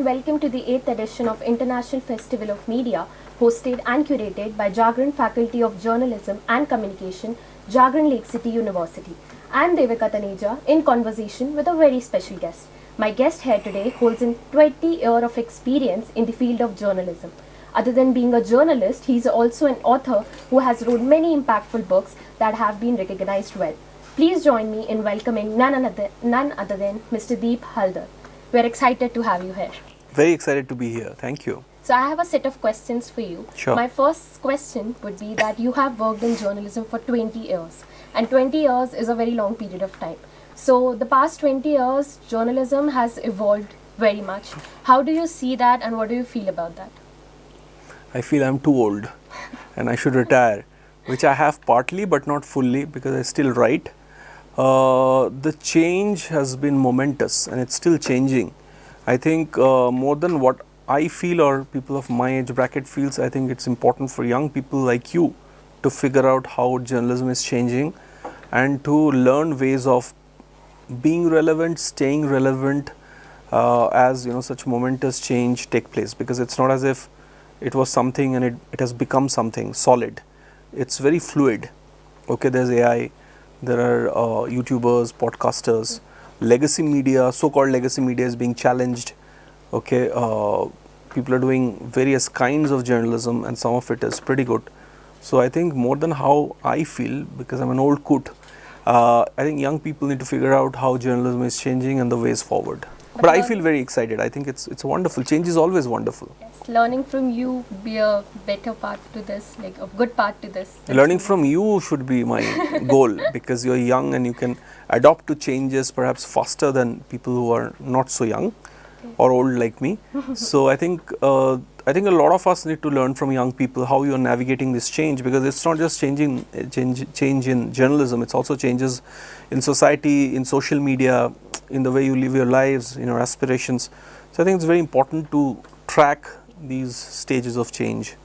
and welcome to the 8th edition of International Festival of Media, hosted and curated by Jagran Faculty of Journalism and Communication, Jagran Lake City University. I am Devika Taneja in conversation with a very special guest. My guest here today holds a 20 years of experience in the field of journalism. Other than being a journalist, he is also an author who has wrote many impactful books that have been recognized well. Please join me in welcoming none other than Mr. Deep Haldar. We are excited to have you here. Very excited to be here. Thank you. So I have a set of questions for you. Sure. My first question would be that you have worked in journalism for 20 years. And 20 years is a very long period of time. So the past 20 years, journalism has evolved very much. How do you see that and what do you feel about that? I feel I'm too old and I should retire, which I have partly but not fully because I still write. The change has been momentous and it's still changing. I think more than what I feel or people of my age bracket feels, I think it's important for young people like you to figure out how journalism is changing and to learn ways of being relevant, staying relevant as such momentous change take place, because it's not as if it was something and it has become something solid. It's very fluid. Okay, there's AI, there are YouTubers, podcasters, legacy media, so-called legacy media is being challenged. Okay, people are doing various kinds of journalism and some of it is pretty good. So I think more than how I feel, because I'm an old coot, I think young people need to figure out how journalism is changing and the ways forward. But I feel very excited. I think it's wonderful. Change is always wonderful. Yes, learning from you would be a better part to this, like a good part to this. Learning from you should be my goal, because you're young and you can adapt to changes perhaps faster than people who are not so young or old like me. So I think a lot of us need to learn from young people how you are navigating this change, because it's not just change in journalism, it's also changes in society, in social media, in the way you live your lives, in your aspirations. So I think it's very important to track these stages of change.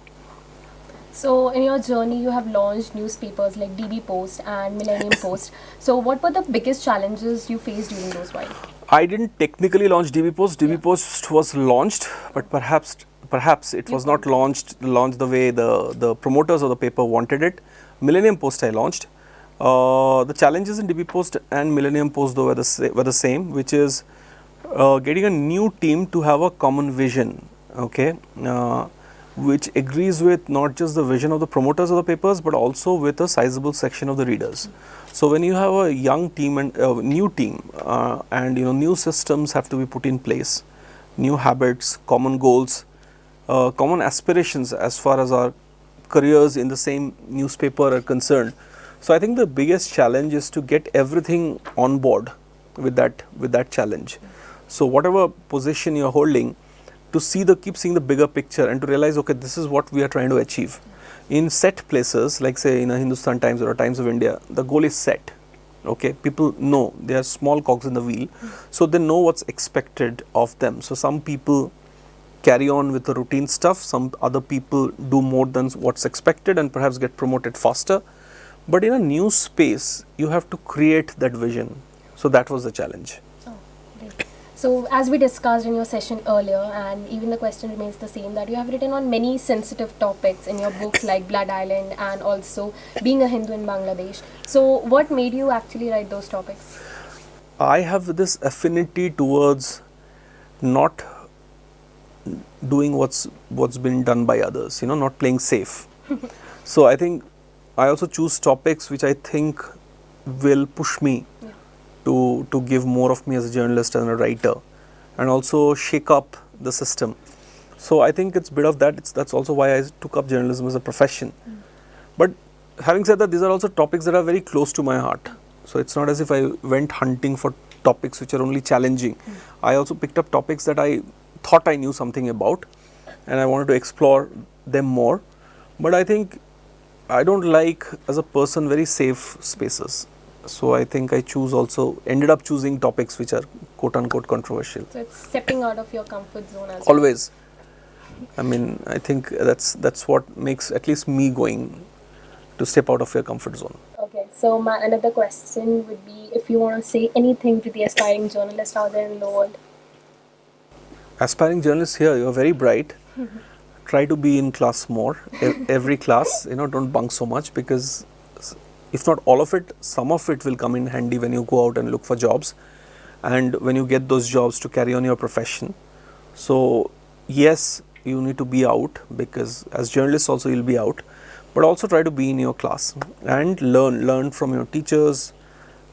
So in your journey, you have launched newspapers like DB Post and Millennium Post. So what were the biggest challenges you faced during those while? I didn't technically launch DB Post. DB Post was launched, but perhaps it was not launched the way the promoters of the paper wanted it. Millennium Post I launched. The challenges in DB Post and Millennium Post though were the same, which is getting a new team to have a common vision, okay, which agrees with not just the vision of the promoters of the papers but also with a sizable section of the readers. So when you have a young team and new team and new systems have to be put in place, new habits, common goals, common aspirations as far as our careers in the same newspaper are concerned. So I think the biggest challenge is to get everything on board with that challenge. So whatever position you're holding, to keep seeing the bigger picture and to realize, okay, this is what we are trying to achieve. In set places, like say in a Hindustan Times or a Times of India, the goal is set. Okay, people know they are small cogs in the wheel, so they know what's expected of them. So some people carry on with the routine stuff, some other people do more than what's expected and perhaps get promoted faster. But in a new space, you have to create that vision. So that was the challenge. Oh, great. So as we discussed in your session earlier, and even the question remains the same, that you have written on many sensitive topics in your books like Blood Island and also Being a Hindu in Bangladesh. So what made you actually write those topics? I have this affinity towards not doing what's been done by others, not playing safe. So I think I also choose topics which I think will push me to give more of me as a journalist and a writer, and also shake up the system. So I think it's a bit of that. That's also why I took up journalism as a profession. But having said that, these are also topics that are very close to my heart. So it's not as if I went hunting for topics which are only challenging. I also picked up topics that I thought I knew something about and I wanted to explore them more. But I think I don't like, as a person, very safe spaces. So I think I ended up choosing topics which are quote unquote controversial. So it's stepping out of your comfort zone as Always. I mean, I think that's what makes at least me going, to step out of your comfort zone. Okay, so my another question would be if you want to say anything to the aspiring journalist out there in the world. aspiring journalists here, you're very bright. Try to be in class more, every class, don't bunk so much, because if not all of it, some of it will come in handy when you go out and look for jobs, and when you get those jobs to carry on your profession. So yes, you need to be out, because as journalists also you'll be out, but also try to be in your class and learn from your teachers,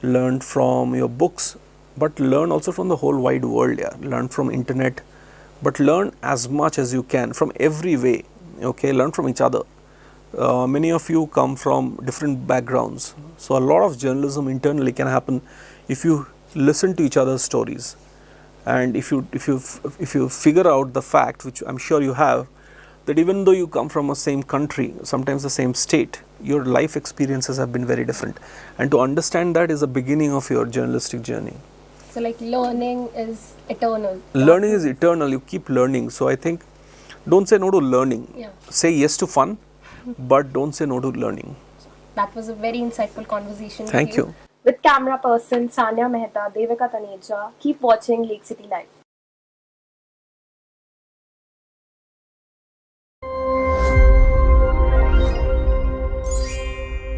learn from your books, but learn also from the whole wide world. Learn from internet, but learn as much as you can from every way. Okay, learn from each other. Many of you come from different backgrounds, so a lot of journalism internally can happen if you listen to each other's stories, and if you figure out the fact, which I'm sure you have, that even though you come from a same country, sometimes the same state, your life experiences have been very different, and to understand that is the beginning of your journalistic journey. So like learning is eternal. Learning is eternal. You keep learning. So I think don't say no to learning. Yeah. Say yes to fun, but don't say no to learning. That was a very insightful conversation. Thank you. With camera person Sanya Mehta, Devika Taneja, keep watching Lake City Live.